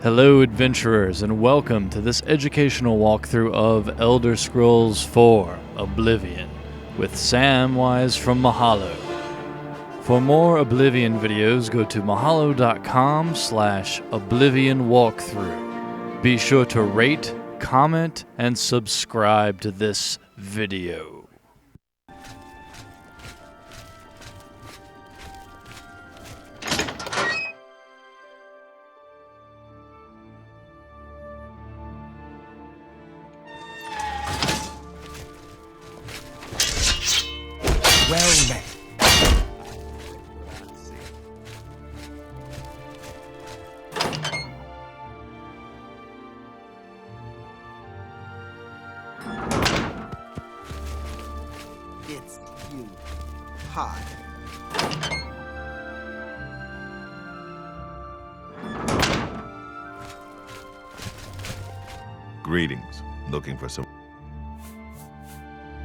Hello adventurers, and welcome to this educational walkthrough of Elder Scrolls IV: Oblivion with Samwise from Mahalo. For more Oblivion videos, go to mahalo.com/Oblivion Walkthrough. Be sure to rate, comment, and subscribe to this video. Well met. It's you. Hi. Greetings. Looking for some...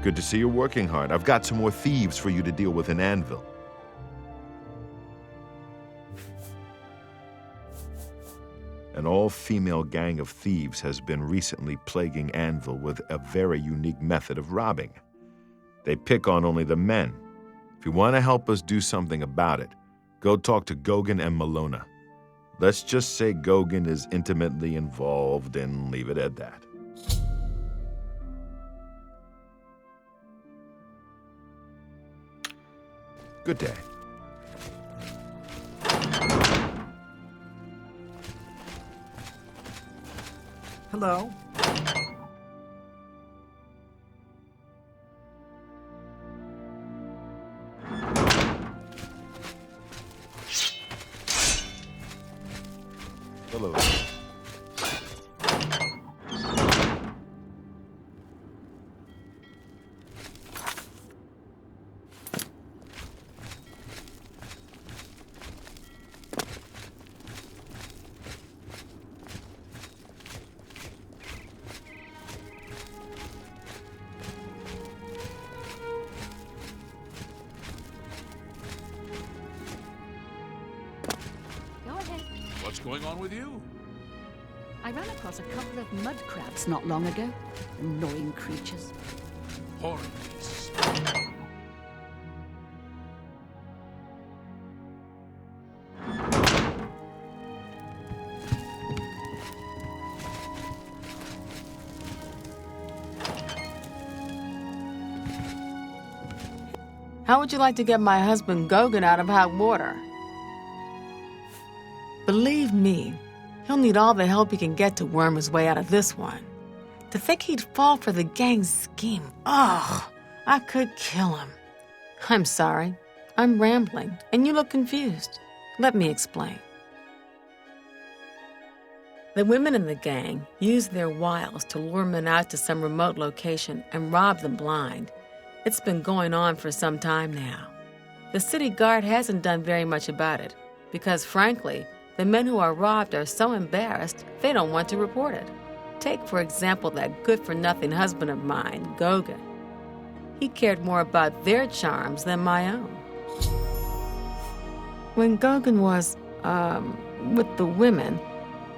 Good to see you're working hard. I've got some more thieves for you to deal with in Anvil. An all-female gang of thieves has been recently plaguing Anvil with a very unique method of robbing. They pick on only the men. If you want to help us do something about it, go talk to Gogan and Malona. Let's just say Gogan is intimately involved and leave it at that. Good day. Hello. Hello. What's going on with you? I ran across a couple of mud crabs not long ago. Annoying creatures. Horror beasts. How would you like to get my husband Gogan out of hot water? Believe me, he'll need all the help he can get to worm his way out of this one. To think he'd fall for the gang's scheme, ugh, I could kill him. I'm sorry, I'm rambling, and you look confused. Let me explain. The women in the gang use their wiles to lure men out to some remote location and rob them blind. It's been going on for some time now. The city guard hasn't done very much about it, because frankly, the men who are robbed are so embarrassed, they don't want to report it. Take, for example, that good-for-nothing husband of mine, Gogan. He cared more about their charms than my own. When Gogan was, with the women,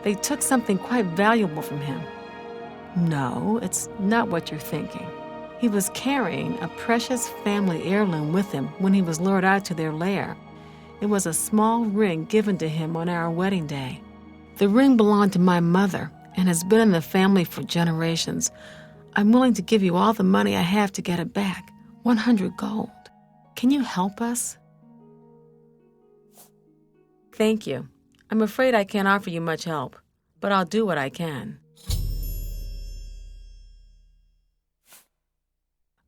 they took something quite valuable from him. No, it's not what you're thinking. He was carrying a precious family heirloom with him when he was lured out to their lair. It was a small ring given to him on our wedding day. The ring belonged to my mother and has been in the family for generations. I'm willing to give you all the money I have to get it back, 100 gold. Can you help us? Thank you. I'm afraid I can't offer you much help, but I'll do what I can.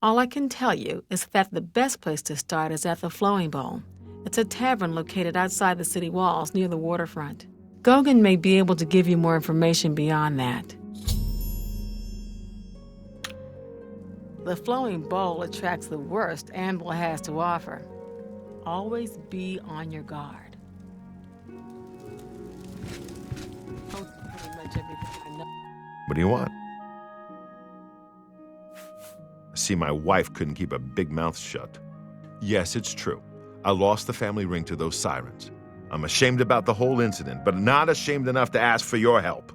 All I can tell you is that the best place to start is at the Flowing Bowl. It's a tavern located outside the city walls near the waterfront. Gogan may be able to give you more information beyond that. The Flowing Bowl attracts the worst Anvil has to offer. Always be on your guard. Oh, pretty much everything I know. What do you want? I see my wife couldn't keep a big mouth shut. Yes, it's true. I lost the family ring to those Sirens. I'm ashamed about the whole incident, but not ashamed enough to ask for your help.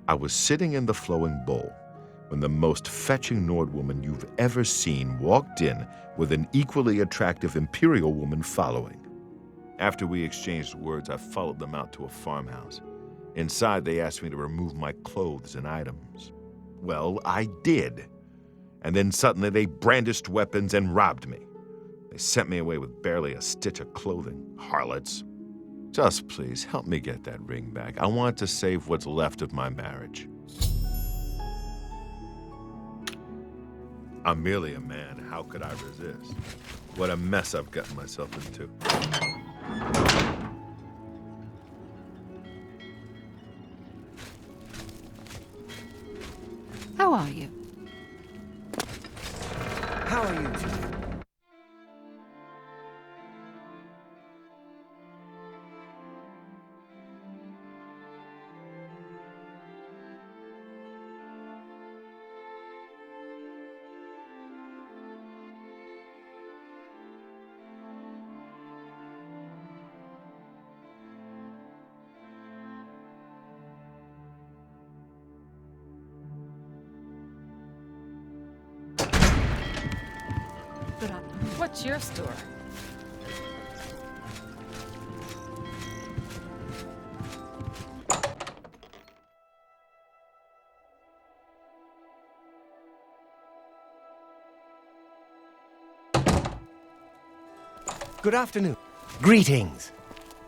I was sitting in the flowing bowl when the most fetching Nord woman you've ever seen walked in with an equally attractive Imperial woman following. After we exchanged words, I followed them out to a farmhouse. Inside, they asked me to remove my clothes and items. Well, I did. And then suddenly they brandished weapons and robbed me. They sent me away with barely a stitch of clothing, harlots. Just please, help me get that ring back. I want to save what's left of my marriage. I'm merely a man. How could I resist? What a mess I've gotten myself into. How are you? How are you two? What's your store? Good afternoon. Greetings.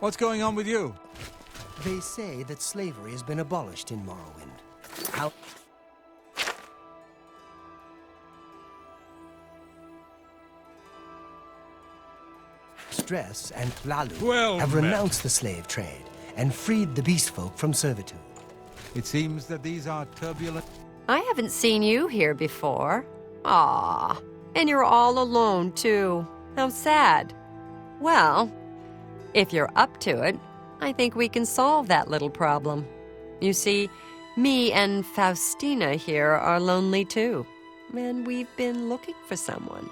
What's going on with you? They say that slavery has been abolished in Morrowind. How? Stress and Lalu Well have met. renounced the slave trade and freed the beast folk from servitude. It seems that these are turbulent. I haven't seen you here before. Ah, and you're all alone, too. How sad. Well, if you're up to it, I think we can solve that little problem. You see, me and Faustina here are lonely, too. And we've been looking for someone.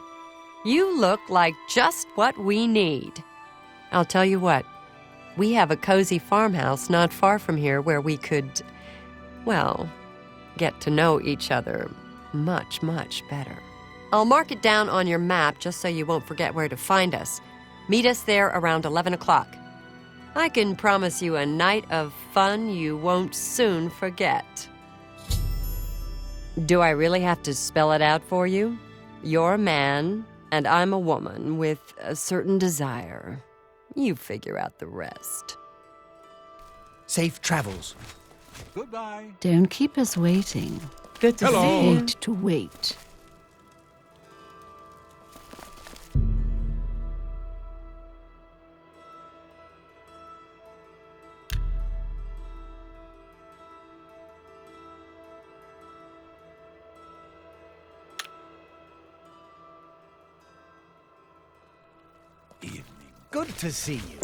You look like just what we need. I'll tell you what, we have a cozy farmhouse not far from here where we could, well, get to know each other much, much better. I'll mark it down on your map just so you won't forget where to find us. Meet us there around 11 o'clock. I can promise you a night of fun you won't soon forget. Do I really have to spell it out for you? You're a man, and I'm a woman with a certain desire. You figure out the rest. Safe travels. Goodbye. Don't keep us waiting. Good to Hello. see you. Hate to wait. Good to see you.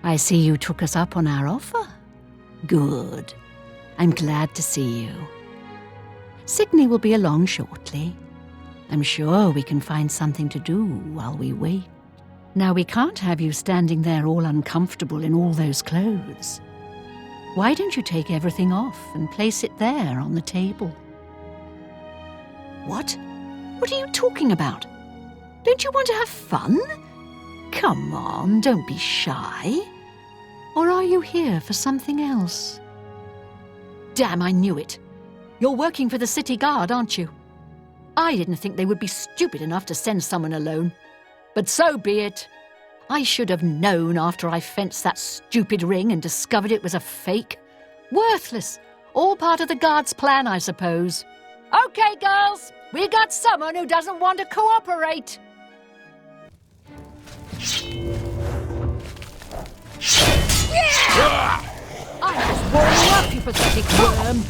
I see you took us up on our offer. Good. I'm glad to see you. Signy will be along shortly. I'm sure we can find something to do while we wait. Now, we can't have you standing there all uncomfortable in all those clothes. Why don't you take everything off and place it there on the table? What? What are you talking about? Don't you want to have fun? Come on, don't be shy. Or are you here for something else? Damn, I knew it. You're working for the city guard, aren't you? I didn't think they would be stupid enough to send someone alone. But so be it. I should have known after I fenced that stupid ring and discovered it was a fake. Worthless. All part of the guard's plan, I suppose. Okay, girls. We got someone who doesn't want to cooperate. Yeah! I just warm you up, you pathetic worm.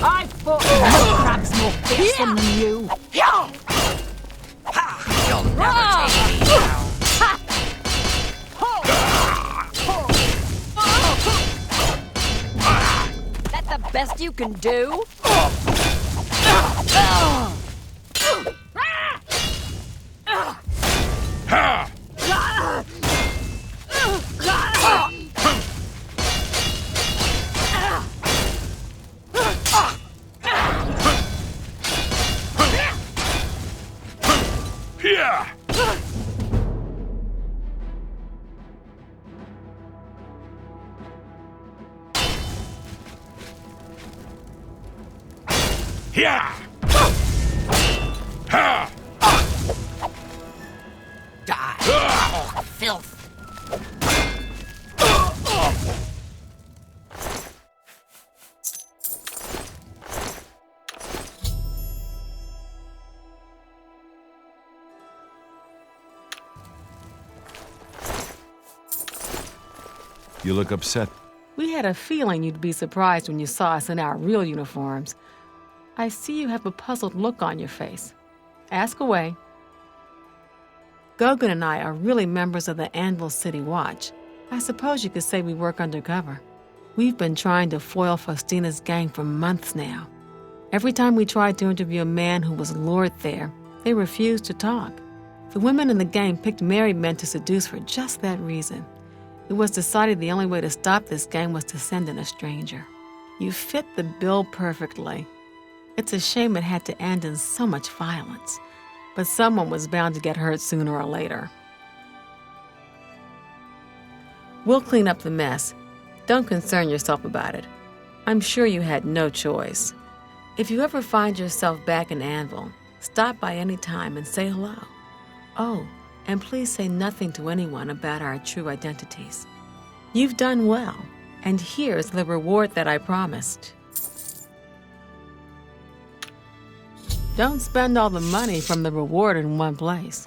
I fought more crabs more fearsome than you. You'll never take me down. That the best you can do? Die, oh, filth. You look upset. We had a feeling you'd be surprised when you saw us in our real uniforms. I see you have a puzzled look on your face. Ask away. Gogan and I are really members of the Anvil City Watch. I suppose you could say we work undercover. We've been trying to foil Faustina's gang for months now. Every time we tried to interview a man who was lured there, they refused to talk. The women in the gang picked married men to seduce for just that reason. It was decided the only way to stop this gang was to send in a stranger. You fit the bill perfectly. It's a shame it had to end in so much violence, but someone was bound to get hurt sooner or later. We'll clean up the mess. Don't concern yourself about it. I'm sure you had no choice. If you ever find yourself back in Anvil, stop by any time and say hello. Oh, and please say nothing to anyone about our true identities. You've done well, and here's the reward that I promised. Don't spend all the money from the reward in one place.